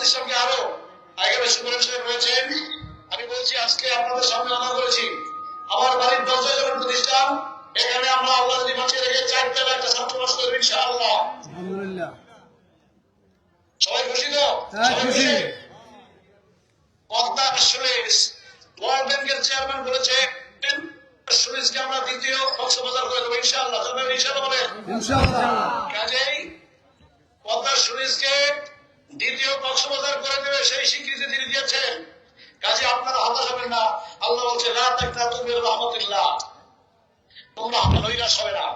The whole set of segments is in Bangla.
আমাদের সঙ্গে আরো আগের সুপারিশ রয়েছেন। আমি বলছি আজকে আপনাদের সামনে আনা করেছি আমার বাড়ির 10 জনের প্রতিষ্ঠান, এখানে আমরা আল্লাহ যদি বাঁচিয়ে রেখে 4 তলা একটা ছাত্রাবাস করবো ইনশাআল্লাহ। আলহামদুলিল্লাহ। সবাই খুশি তো? সবাই খুশি? পদ্মা সুইচ ওয়ার্ল্ড ব্যাংকের চেয়ারম্যান বলেছে সুইচকে আমরা দ্বিতীয় কক্সবাজার করে দেবো ইনশাআল্লাহ। তবে ইনশাআল্লাহ বলে ইনশাআল্লাহ। কাজেই পদ্মা সুইচকে দ্বিতীয় কক্সবাজার করে দেবে সেই স্বীকৃতি তিনি দিয়েছেন। কাজে আপনারা হতাশ হবেন না। আল্লাহ বলছে লা তাকনাতু মির রাহমাতিল্লাহ, তোমরা নৈরাশ হবে না।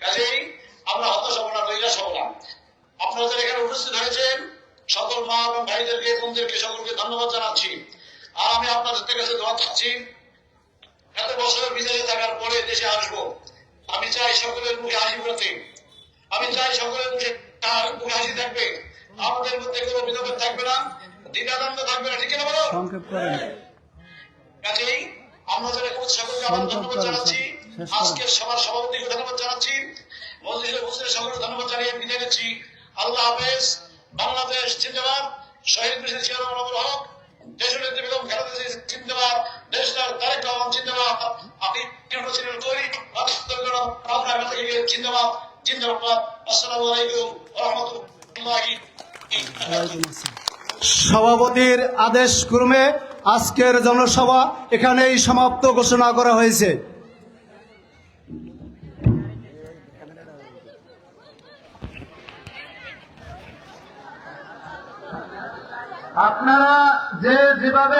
কাজেই আমরা হতাশ হব না, নৈরাশ হব না। আপনারা যারা এখানে উপস্থিত হয়েছেন সকল মা এবং ভাইদেরকে বোনদেরকে সকলকে ধন্যবাদ জানাচ্ছি। আর আমি আপনাদের কাছে দোয়া চাচ্ছি, এত বছর বিদেশে থাকার পরে দেশে আসবো, আমি চাই সকলের মুখে হাসি ফোটাতে, আমি চাই সকলের মুখে হাসি থাকবে, আমাদের মধ্যে কোনো বিধভেদ থাকবে না, দ্বিধাদ্বন্দ্ব থাকবে না, ঠিক না বলো? সংক্ষেপ করেন। কাজেই আমরা যারা সকলকে আবার ধন্যবাদ জানাচ্ছি, আজকের সভার সভাপতিকে ধন্যবাদ জানাচ্ছি, মসজিদের উপস্থিত সকলকে ধন্যবাদ জানিয়ে বিদায় নিচ্ছি। আল্লাহ হাফেজ। বাংলাদেশ জিন্দাবাদ। শহীদ প্রেসিডেন্ট জিয়া রহমানুর হক, দেশনেত্রী বেগম খালেদা জিয়া জিন্দাবাদ, দেশটার তারেক রহমান জিন্দাবাদ, আপনি নির্বাচনের তৈরি জিন্দাবাদ জিন্দাবাদ। আসসালামু আলাইকুম ওয়া রাহমাতুল্লাহি। সভাপতির আদেশ ক্রমে আজকের জনসভা এখানেই সমাপ্ত ঘোষণা করা হয়েছে। আপনারা যেভাবে